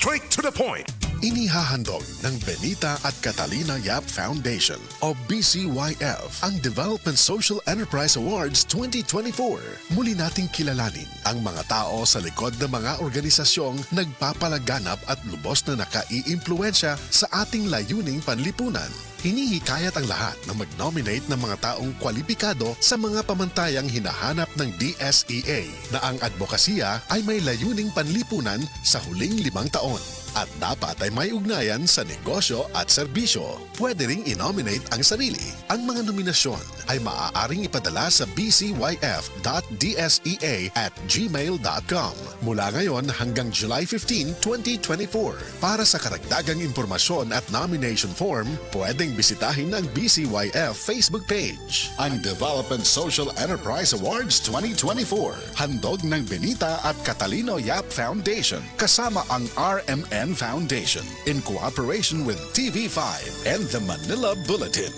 straight to the point. Inihahandog ng Benita at Catalina Yap Foundation o BCYF ang Development Social Enterprise Awards 2024. Muli nating kilalanin ang mga tao sa likod ng mga organisasyong nagpapalaganap at lubos na nakaiimpluwensya sa ating layuning panlipunan. Hinihikayat ang lahat na mag-nominate ng mga taong kwalipikado sa mga pamantayang hinahanap ng DSEA na ang advokasya ay may layuning panlipunan sa huling 5 taon. At dapat ay may ugnayan sa negosyo at serbisyo. Pwede ring i-nominate ang sarili. Ang mga nominasyon ay maaaring ipadala sa bcyf.dsea@gmail.com mula ngayon hanggang July 15, 2024. Para sa karagdagang impormasyon at nomination form, pwedeng bisitahin ang BCYF Facebook page. Ang Development Social Enterprise Awards 2024. Handog ng Benita at Catalino Yap Foundation kasama ang RMN Foundation in cooperation with TV5 and the Manila Bulletin.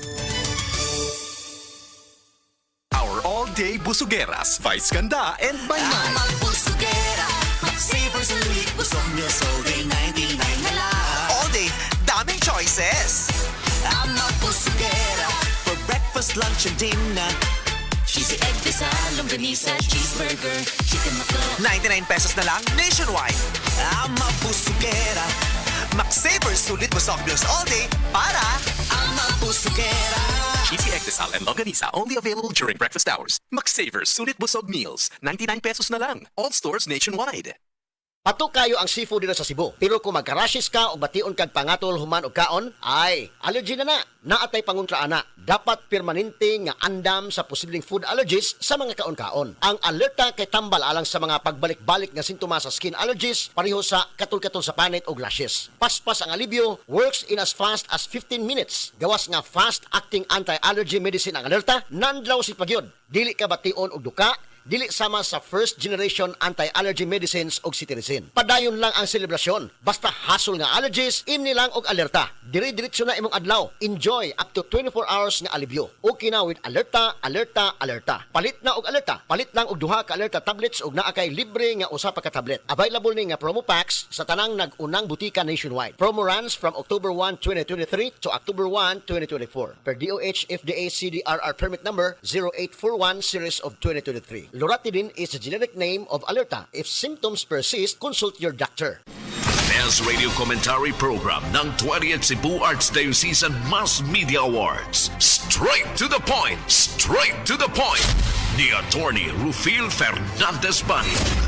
Our all-day busugeras, Vice Ganda and By Night. Magbusugera, mag-savers ulit, busog meals all day, 99 na lang. All day, daming choices. Magbusugera, For breakfast, lunch, and dinner. cheesy egg desa, longganisa, cheeseburger, chicken McDo. 99 pesos na lang nationwide. Mabusugera. Mac-savers sulit busog meals all day para Magbusugera. Cheesy egg desal and longganisa only available during breakfast hours. McSavers Sulit Busog Meals, 99 pesos na lang. All stores nationwide. Pato kayo ang seafood dito sa Cebu. Pero kung magkarashis ka o bation kag pangatol human og kaon, ay allergy na. Naatay panguntra ana. Dapat permanente nga andam sa posibleng food allergies sa mga kaon-kaon. Ang alerta kay tambal alang sa mga pagbalik-balik nga sintomas sa skin allergies pareho sa katul-katul sa panit og lashes. Paspas ang alibyo, works in as fast as 15 minutes. Gawas nga fast-acting anti-allergy medicine ang alerta, nanlaw si pagyod. Dili ka bation og duka, dili sama sa first generation anti-allergy medicines og cetirizine. Padayon lang ang selebrasyon. Basta hasol nga allergies, imni lang og alerta. Dire-diretso na imong adlaw. Enjoy up to 24 hours nga alibyo. Okay na with alerta, alerta, alerta. Palit na og alerta. Palit lang og duha ka alerta tablets og naa kay libre nga usa pa ka tablet. Available ni nga promo packs sa tanang nag-unang butika nationwide. Promo runs from October 1, 2023 to October 1, 2024. Per DOH FDA CDRR permit number 0841 series of 2023. Loratadine is a generic name of Alerta. If symptoms persist, consult your doctor. Best Radio Commentary Program ng 20th Cebu Arts Diocesan Mass Media Awards. Straight to the point! Straight to the point! Ni Attorney Rufil Fernandez Bani.